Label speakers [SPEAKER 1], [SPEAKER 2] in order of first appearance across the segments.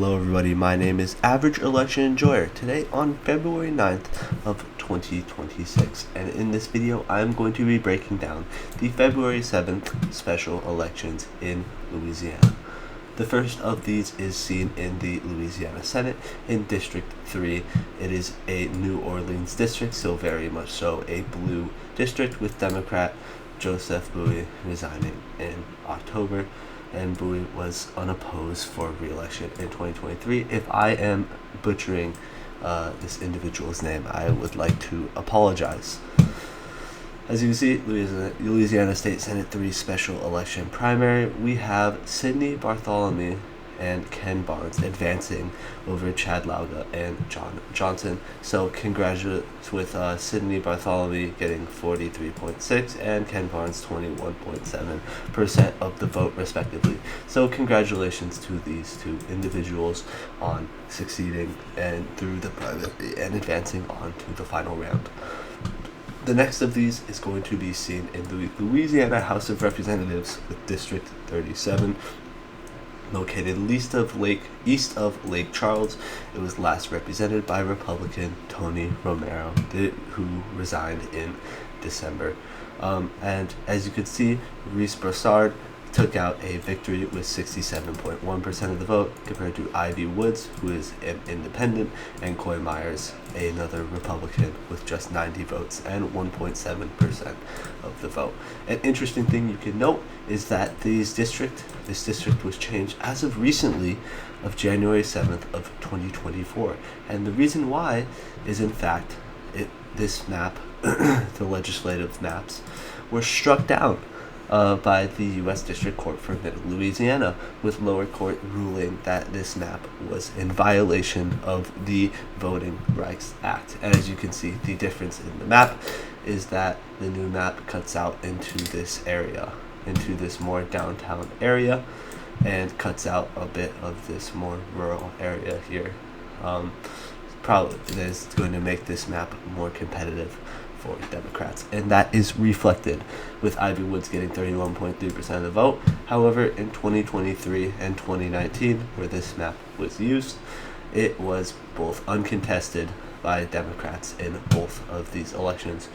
[SPEAKER 1] Hello everybody, my name is Average Election Enjoyer. Today on February 9th of 2026, and in this video I'm going to be breaking down the February 7th special elections in Louisiana. The first of these is seen in the Louisiana Senate in District 3. It is a New Orleans district, so very much so a blue district, with Democrat Joseph Bowie resigning in October, and Bowie was unopposed for re-election in 2023. If I am butchering this individual's name, I would like to apologize. As you can see, Louisiana State Senate 3 special election primary, we have Sidney Bartholomew and Ken Barnes advancing over Chad Lauga and John Johnson. So congratulations with Sidney Bartholomew getting 43.6% and Ken Barnes 21.7% of the vote respectively. So congratulations to these two individuals on succeeding and through the primary and advancing on to the final round. The next of these is going to be seen in the Louisiana House of Representatives with District 37. Located east of Lake Charles. It was last represented by Republican Tony Romero, who resigned in December. And as you can see, Reese Broussard took out a victory with 67.1% of the vote, compared to Ivy Woods, who is an independent, and Coy Myers, another Republican, with just 90 votes and 1.7% of the vote. An interesting thing you can note is that this district was changed as of recently, of January 7th of 2024, and the reason why is, in fact, this map, the legislative maps, were struck down by the U.S. District Court for Louisiana, with lower court ruling that this map was in violation of the Voting Rights Act. And as you can see, the difference in the map is that the new map cuts out into this area, into this more downtown area, and cuts out a bit of this more rural area here. Probably is going to make this map more competitive for Democrats, and that is reflected with Ivy Woods getting 31.3% of the vote. However, in 2023 and 2019, where this map was used, it was both uncontested by Democrats in both of these elections.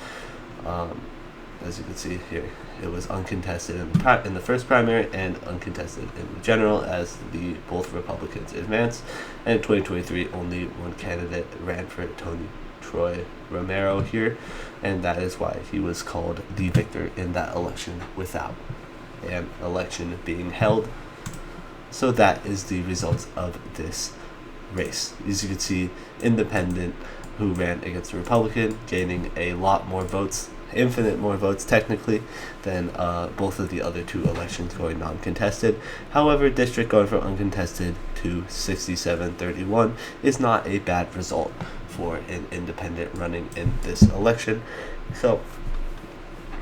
[SPEAKER 1] As you can see here, it was uncontested in the first primary and uncontested in the general, as both Republicans advanced. And in 2023, only one candidate ran for it, Troy Romero here, and that is why he was called the victor in that election without an election being held. So that is the results of this race. As you can see, independent who ran against a Republican, gaining a lot more votes, infinite more votes technically, than both of the other two elections going non-contested. However, district going from uncontested to 67-31 is not a bad result for an independent running in this election. So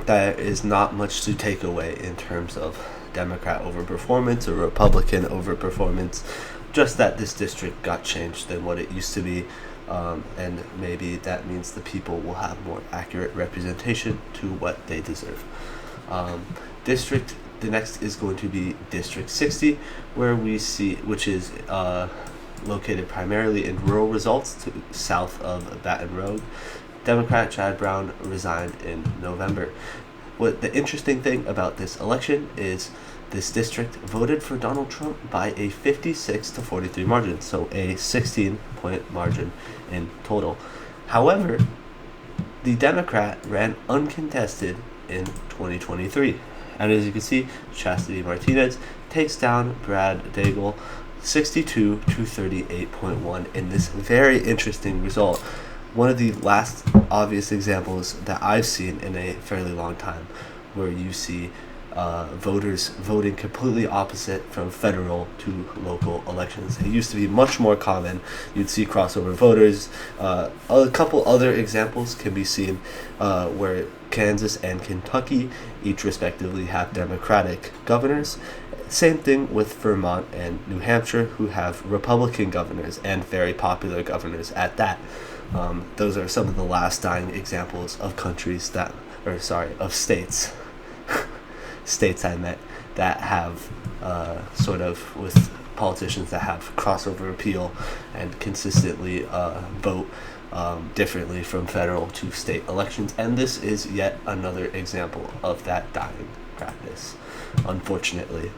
[SPEAKER 1] there is not much to take away in terms of Democrat overperformance or Republican overperformance, just that this district got changed than what it used to be. And maybe that means the people will have more accurate representation to what they deserve. The next is going to be District 60, where we see, which is located primarily in rural results south of Baton Rouge. Democrat Chad Brown resigned in November. What the interesting thing about this election is this district voted for Donald Trump by a 56-43 margin, so a 16-point margin in total. However, the Democrat ran uncontested in 2023. And as you can see, Chastity Martinez takes down Brad Daigle 62-38.1 in this very interesting result. One of the last obvious examples that I've seen in a fairly long time, where you see voters voting completely opposite from federal to local elections. It used to be much more common. You'd see crossover voters. A couple other examples can be seen where Kansas and Kentucky each respectively have Democratic governors. Same thing with Vermont and New Hampshire, who have Republican governors, and very popular governors at that. Those are some of the last dying examples of states I meant, that have sort of, with politicians that have crossover appeal and consistently vote differently from federal to state elections, and this is yet another example of that dying practice, unfortunately.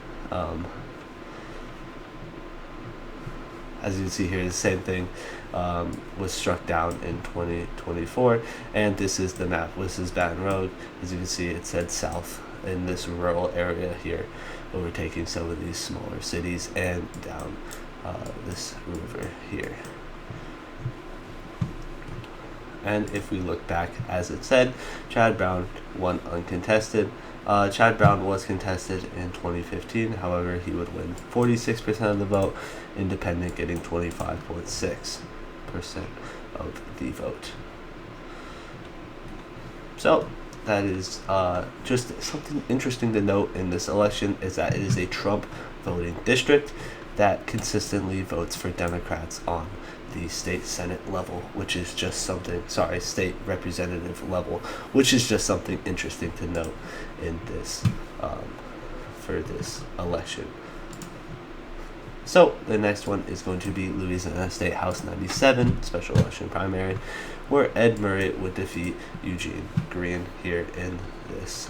[SPEAKER 1] As you can see here, the same thing was struck down in 2024, and this is the map. This is Baton Rouge. As you can see, it said south in this rural area here, overtaking some of these smaller cities and down this river here. And if we look back, as it said, Chad Brown won uncontested. Chad Brown was contested in 2015, however, he would win 46% of the vote, independent getting 25.6% of the vote. So, that is just something interesting to note in this election, is that it is a Trump voting district that consistently votes for Democrats on the state senate level, which is just something, state representative level, which is just something interesting to note in this, for this election. So the next one is going to be Louisiana State House 97 special election primary, where Ed Murray would defeat Eugene Green here in this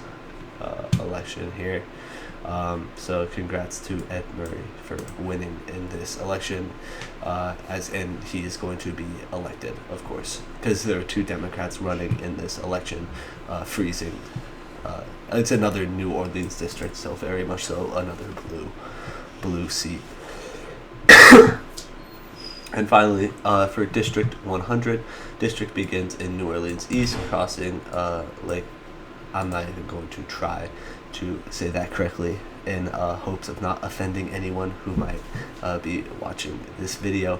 [SPEAKER 1] election here. So congrats to Ed Murray for winning in this election, and he is going to be elected, of course, because there are two Democrats running in this election, freezing. It's another New Orleans district, so very much so another blue seat. And finally, for District 100, district begins in New Orleans East, crossing Lake. I'm not even going to try to say that correctly in hopes of not offending anyone who might be watching this video,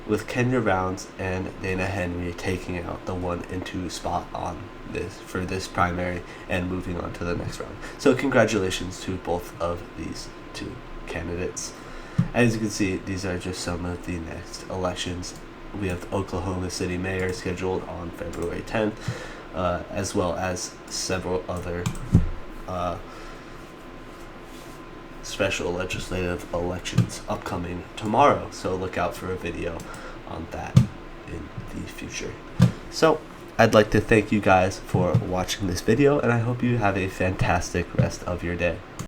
[SPEAKER 1] with Kenya Rounds and Dana Henry taking out the 1 and 2 spot on this for this primary and moving on to the next round. So congratulations to both of these two candidates. As you can see, these are just some of the next elections. We have the Oklahoma City mayor scheduled on February 10th, as well as several other special legislative elections upcoming tomorrow. So look out for a video on that in the future. So I'd like to thank you guys for watching this video, and I hope you have a fantastic rest of your day.